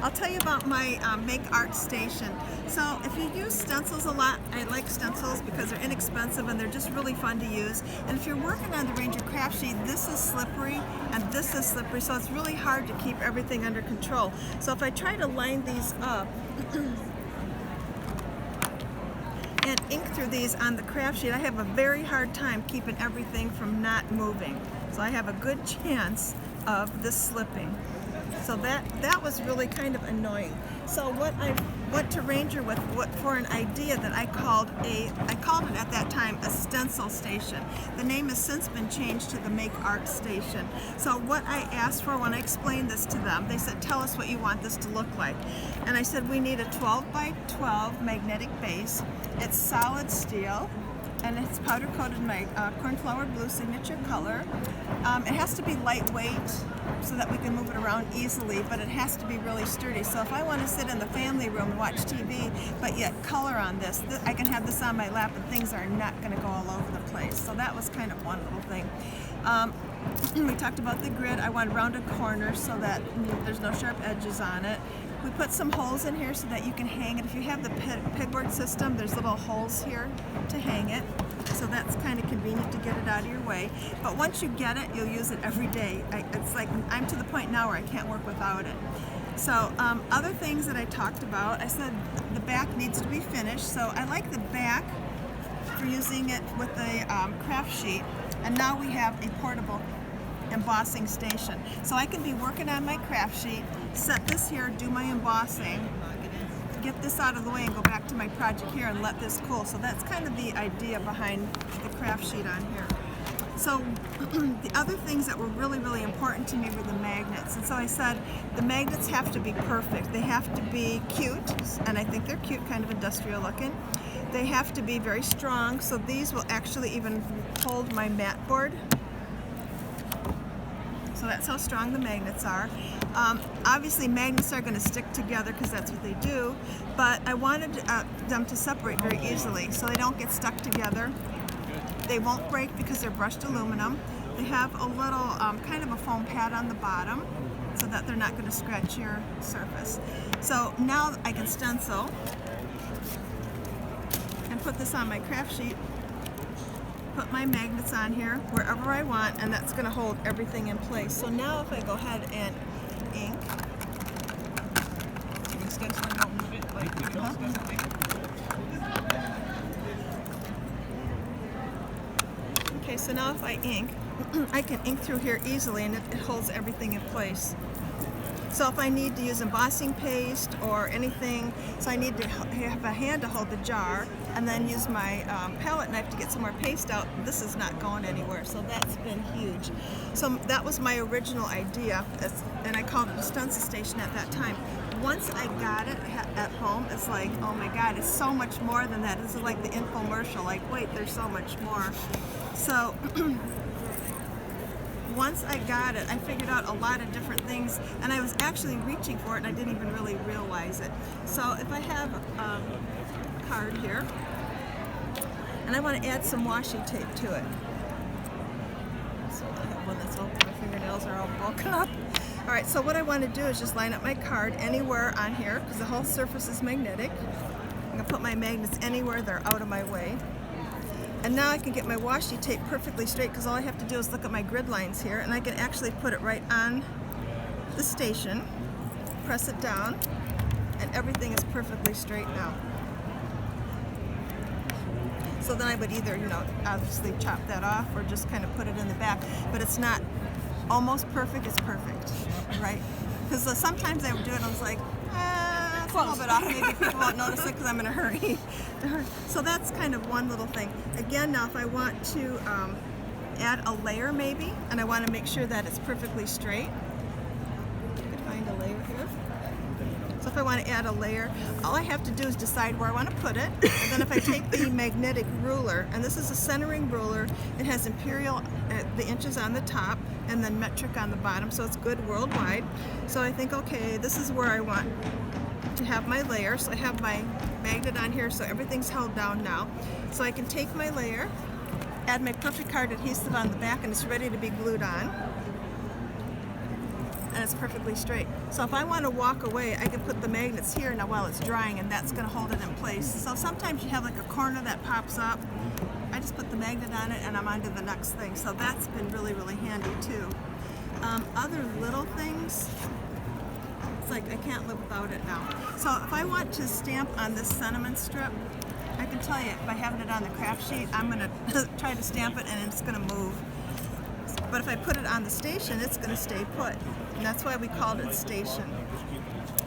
I'll tell you about my Make Art Station. So if you use stencils a lot, I like stencils because they're inexpensive and they're just really fun to use. And if you're working on the Ranger craft sheet, this is slippery and this is slippery, so it's really hard to keep everything under control. So if I try to line these up and ink through these on the craft sheet, I have a very hard time keeping everything from not moving. So I have a good chance of this slipping. So that was really kind of annoying. So what I went to Ranger with for an idea that I called it at that time a stencil station. The name has since been changed to the Make Art Station. So what I asked for when I explained this to them, they said, tell us what you want this to look like. And I said, we need a 12 by 12 magnetic base. It's solid steel, and it's powder coated in my cornflower blue signature color. It has to be lightweight so that we can move it around easily, but it has to be really sturdy. So if I want to sit in the family room and watch TV, but yet color on this, I can have this on my lap and things are not going to go all over the place. So that was kind of one little thing. We talked about the grid. I want rounded corners so that there's no sharp edges on it. We put some holes in here so that you can hang it. If you have the pegboard system, there's little holes here to hang it. So that's kind of convenient to get it out of your way. But once you get it, you'll use it every day. It's like I'm to the point now where I can't work without it. So other things that I talked about, I said the back needs to be finished. So I like the back for using it with the craft sheet. And now we have a portable embossing station. So I can be working on my craft sheet, set this here, do my embossing, get this out of the way and go back to my project here and let this cool. So that's kind of the idea behind the craft sheet on here. So the other things that were really, really important to me were the magnets. And so I said the magnets have to be perfect. They have to be cute, and I think they're cute, kind of industrial looking. They have to be very strong, so these will actually even hold my mat board. So that's how strong the magnets are. Obviously magnets are going to stick together because that's what they do, but I wanted them to separate very easily so they don't get stuck together. They won't break because they're brushed aluminum. They have a little kind of a foam pad on the bottom so that they're not going to scratch your surface. So now I can stencil and put this on my craft sheet, put my magnets on here wherever I want, and that's going to hold everything in place. So now if I go ahead and ink, okay, so now if I ink, I can ink through here easily and it holds everything in place. So if I need to use embossing paste or anything, so I need to have a hand to hold the jar and then use my palette knife to get some more paste out, this is not going anywhere. So that's been huge. So that was my original idea, and I called it a stencil station at that time. Once I got it at home, it's like, oh my God, it's so much more than that. This is like the infomercial, like, wait, there's so much more. So once I got it, I figured out a lot of different things, and I was actually reaching for it and I didn't even really realize it. So if I have a card here and I want to add some washi tape to it. So I have one that's open, my fingernails are all broken up. Alright, so what I want to do is just line up my card anywhere on here because the whole surface is magnetic. I'm going to put my magnets anywhere they're out of my way. And now I can get my washi tape perfectly straight because all I have to do is look at my grid lines here, and I can actually put it right on the station, press it down, and everything is perfectly straight now. So then I would either, obviously chop that off or just kind of put it in the back, but it's not almost perfect, it's perfect, right? Because sometimes I would do it and I was like, a little bit off, maybe people won't notice it because I'm in a hurry. So that's kind of one little thing. Again, now if I want to add a layer maybe, and I want to make sure that it's perfectly straight, I could find a layer here. So if I want to add a layer, all I have to do is decide where I want to put it, and then if I take the magnetic ruler, and this is a centering ruler, it has imperial, the inches on the top, and then metric on the bottom, so it's good worldwide. So I think, okay, this is where I want to have my layer. So I have my magnet on here, so everything's held down now. So I can take my layer, add my perfect card adhesive on the back, and it's ready to be glued on. and it's perfectly straight. So if I want to walk away, I can put the magnets here now while it's drying, and that's going to hold it in place. So sometimes you have like a corner that pops up. I just put the magnet on it and I'm on to the next thing. So that's been really, really handy too. Other little things, it's like I can't live without it now. So if I want to stamp on this sentiment strip, I can tell you by having it on the craft sheet, I'm going to try to stamp it and it's going to move. But if I put it on the station, it's going to stay put. And that's why we called it station.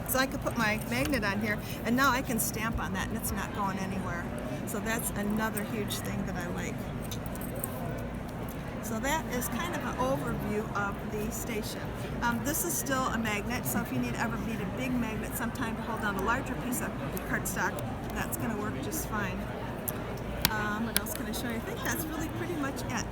So I could put my magnet on here and now I can stamp on that and it's not going anywhere. So that's another huge thing that I like. So that is kind of an overview of the station. This is still a magnet, so if you ever need a big magnet sometime to hold down a larger piece of cardstock, that's going to work just fine. What else can I show you? I think that's really pretty much it.